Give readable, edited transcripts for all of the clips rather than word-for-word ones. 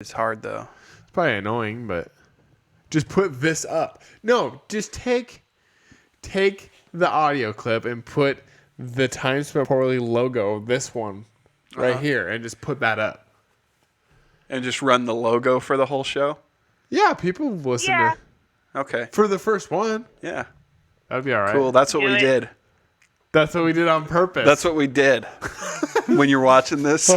It's hard though. It's probably annoying, but just put this up. No, just take the audio clip and put the Time Spent Poorly logo, this one, right here, and just put that up. And just run the logo for the whole show? Yeah, people listen to... Okay. For the first one. Yeah. That'd be all right. Cool. That's what we did. That's what we did on purpose. That's what we did. When you're watching this,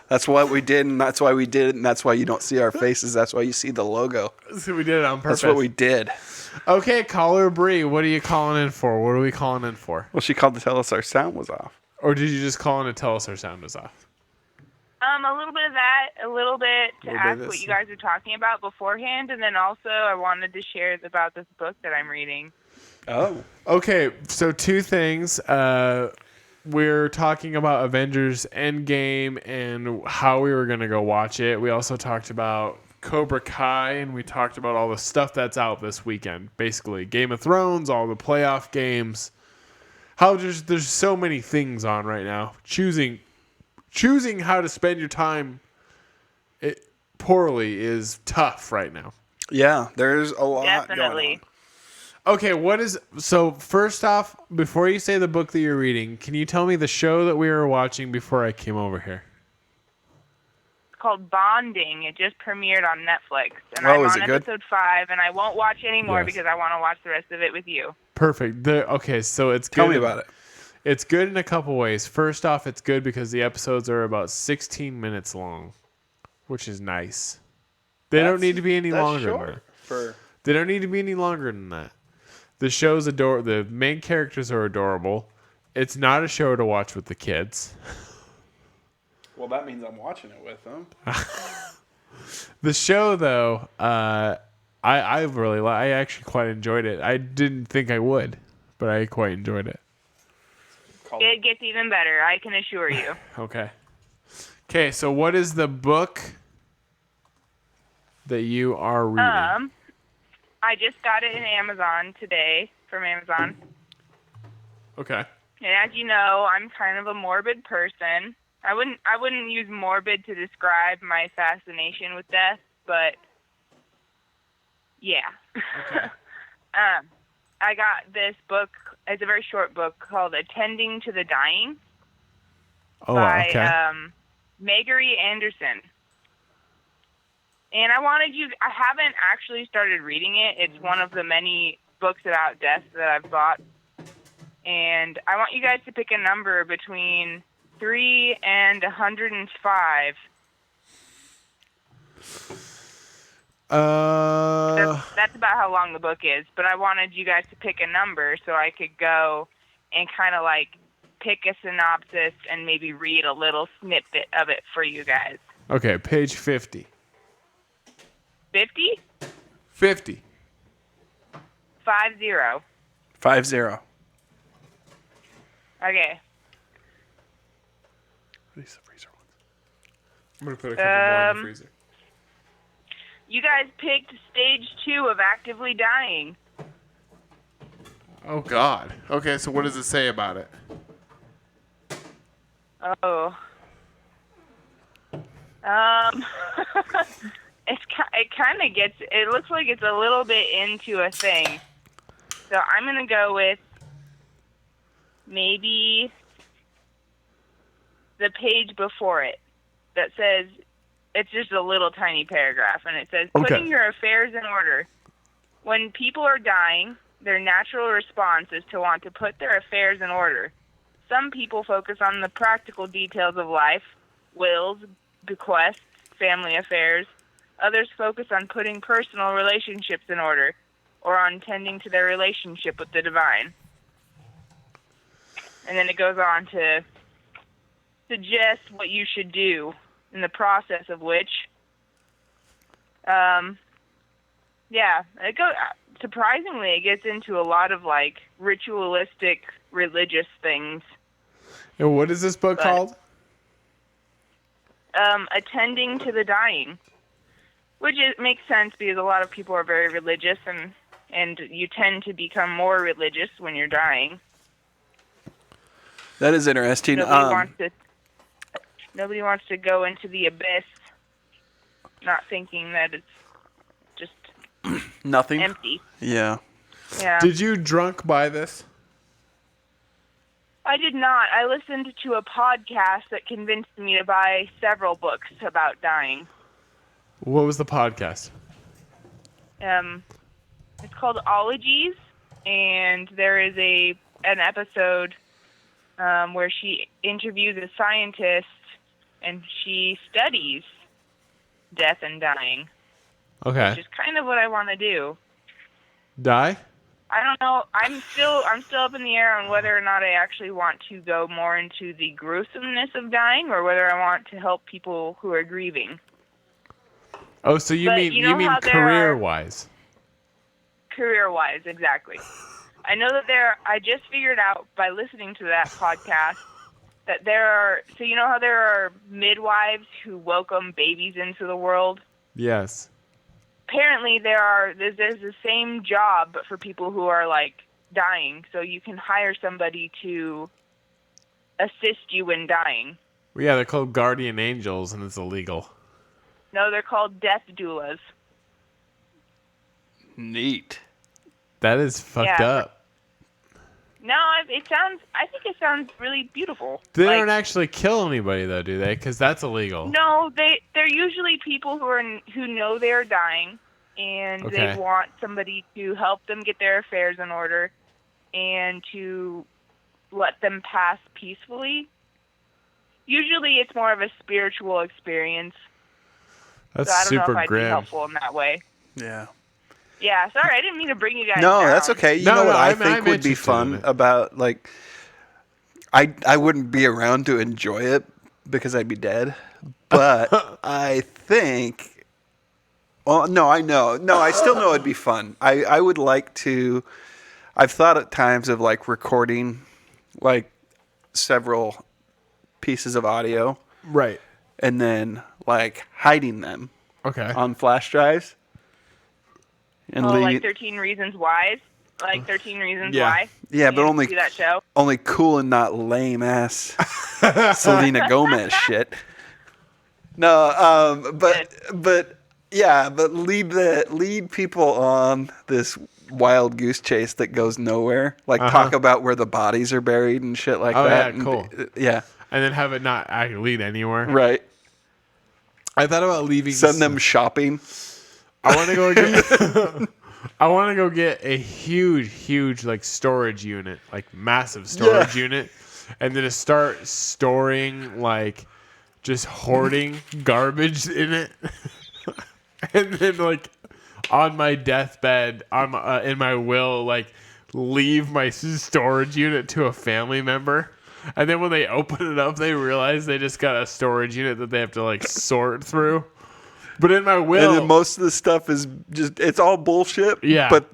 that's what we did, and that's why we did it, and that's why you don't see our faces. That's why you see the logo. So we did it on purpose. That's what we did. Okay, caller Bree, what are you calling in for? What are we calling in for? Well, she called to tell us our sound was off. Or did you just call in to tell us our sound was off? A little bit of that, a little bit to ask what you guys were talking about beforehand, and then also I wanted to share about this book that I'm reading. Oh. Okay, so two things. We're talking about Avengers Endgame and how we were going to go watch it. We also talked about Cobra Kai, and we talked about all the stuff that's out this weekend. Basically, Game of Thrones, all the playoff games. How there's so many things on right now. Choosing how to spend your time poorly is tough right now. Yeah, there's a lot Definitely. going on. Okay, so first off, before you say the book that you're reading, can you tell me the show that we were watching before I came over here? It's called Bonding. It just premiered on Netflix. And Oh, I'm is on it good? episode 5, and I won't watch anymore Yes. because I want to watch the rest of it with you. Perfect. Okay, so it's good. Tell me about it. It's good in a couple ways. First off, it's good because the episodes are about 16 minutes long, which is nice. They don't need to be any longer than that. They don't need to be any longer than that. The show's the main characters are adorable. It's not a show to watch with the kids. Well, that means I'm watching it with them. The show, though, I actually quite enjoyed it. I didn't think I would, but I quite enjoyed it. It gets even better, I can assure you. Okay, so what is the book that you are reading? I just got it in Amazon today, from Amazon. Okay. And as you know, I'm kind of a morbid person. I wouldn't use morbid to describe my fascination with death, but yeah. Okay. I got this book. It's a very short book called Attending to the Dying by Megory Anderson. And I haven't actually started reading it. It's one of the many books about death that I've bought. And I want you guys to pick a number between 3 and 105. That's about how long the book is. But I wanted you guys to pick a number so I could go and kind of like pick a synopsis and maybe read a little snippet of it for you guys. Okay, page 50. 50? 50. 50. 50. Okay. These are freezer ones. I'm going to put a couple more in the freezer. You guys picked stage 2 of actively dying. Oh, God. Okay, so what does it say about it? Oh. It looks like it's a little bit into a thing. So I'm going to go with maybe the page before it that says, it's just a little tiny paragraph, and it says, putting your affairs in order. When people are dying, their natural response is to want to put their affairs in order. Some people focus on the practical details of life, wills, bequests, family affairs. Others focus on putting personal relationships in order, or on tending to their relationship with the divine. And then it goes on to suggest what you should do, in the process of which, surprisingly, it gets into a lot of, like, ritualistic, religious things. And what is this book called? Attending to the Dying, which makes sense because a lot of people are very religious, and you tend to become more religious when you're dying. That is interesting. Nobody wants to go into the abyss. not thinking that it's just Nothing. empty. Yeah. Yeah. Did you drunk buy this? I did not. I listened to a podcast that convinced me to buy several books about dying. What was the podcast? It's called Ologies, and there is an episode where she interviews a scientist, and she studies death and dying. Okay. Which is kind of what I want to do. Die? I don't know. I'm still up in the air on whether or not I actually want to go more into the gruesomeness of dying, or whether I want to help people who are grieving. Oh, so you mean career-wise? Career-wise, exactly. I know that I just figured out by listening to that podcast that so you know how there are midwives who welcome babies into the world? Yes. Apparently there's the same job, but for people who are like dying. So you can hire somebody to assist you in dying. Well, yeah, they're called guardian angels, and it's illegal. No, they're called death doulas. Neat. That is fucked up. No, I think it sounds really beautiful. They don't actually kill anybody, though, do they? Because that's illegal. No, they're usually people who know they're dying, and they want somebody to help them get their affairs in order, and to let them pass peacefully. Usually, it's more of a spiritual experience. That's so I don't super know if I'd grim. be helpful in that way. Yeah. Yeah, sorry, I didn't mean to bring you guys No, down. that's okay. You know what I think would be fun about, like, I wouldn't be around to enjoy it because I'd be dead. But I think, well, no, I know. No, I still know it'd be fun. I would like to, I've thought at times of, like, recording, like, several pieces of audio. Right. And then, like, hiding them. Okay. On flash drives. And like 13 Reasons Why? Like 13 Reasons Why? Yeah, but only see that show? Only cool and not lame ass Selena Gomez shit. No, but lead people on this wild goose chase that goes nowhere. Like talk about where the bodies are buried and shit like that. Yeah, cool. Yeah. And then have it not actually lead anywhere. Right. I thought about leaving. Send them shopping. I want to go get. I want to go get a huge like storage unit, like massive storage unit, and then to start storing like just hoarding garbage in it, and then like on my deathbed, in my will, like leave my storage unit to a family member. And then when they open it up, they realize they just got a storage unit that they have to like sort through. But in my will, and then most of the stuff is just—it's all bullshit. Yeah. But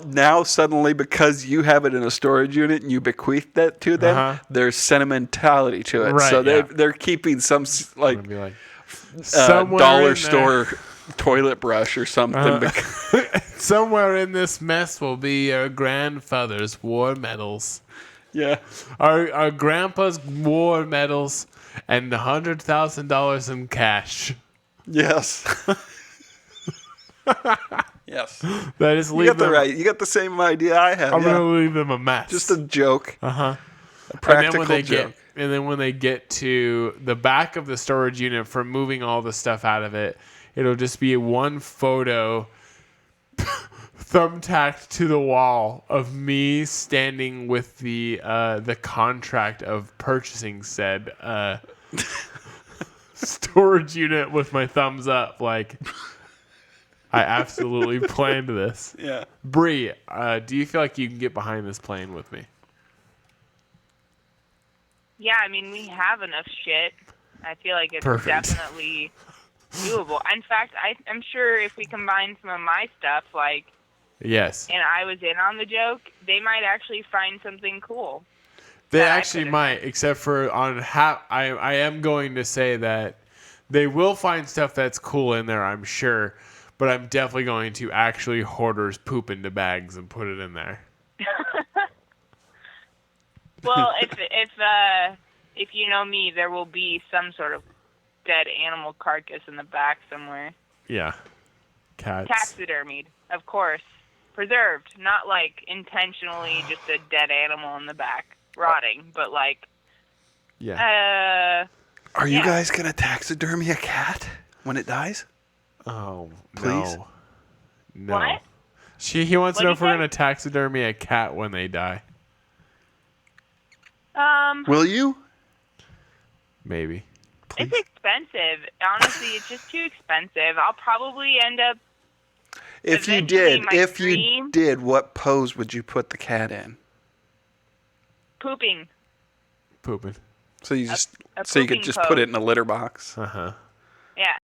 now suddenly, because you have it in a storage unit and you bequeath that to them, there's sentimentality to it. Right, so they're keeping some like somewhere dollar store toilet brush or something. Somewhere in this mess will be your grandfather's war medals. Yeah. Our grandpa's war medals and $100,000 in cash. Yes. Yes. That is you got the same idea I have. I'm gonna leave them a mess. Just a joke. A And practical then joke. and then when they get to the back of the storage unit for moving all the stuff out of it, it'll just be one photo thumbtacked to the wall of me standing with the contract of purchasing said storage unit with my thumbs up, like I absolutely planned this. Yeah. Bree, do you feel like you can get behind this plane with me? Yeah, I mean, we have enough shit. I feel like it's definitely doable. In fact, I'm sure if we combine some of my stuff, like, yes, and I was in on the joke, they might actually find something cool. They actually might, except for on I am going to say that they will find stuff that's cool in there, I'm sure, but I'm definitely going to actually hoarders poop into bags and put it in there. Well, if you know me, there will be some sort of dead animal carcass in the back somewhere. Yeah. Cats. Taxidermied, of course. Preserved, not like intentionally just a dead animal in the back rotting, but like. Yeah. Are you guys gonna taxidermy a cat when it dies? Oh, please. No. What? He wants to know if we're gonna taxidermy a cat when they die. Will you? Maybe. Please. It's expensive. Honestly, it's just too expensive. I'll probably end up. If you did, what pose would you put the cat in? Pooping. Pooping. So you just you could just put it in a litter box. Uh-huh. Yeah.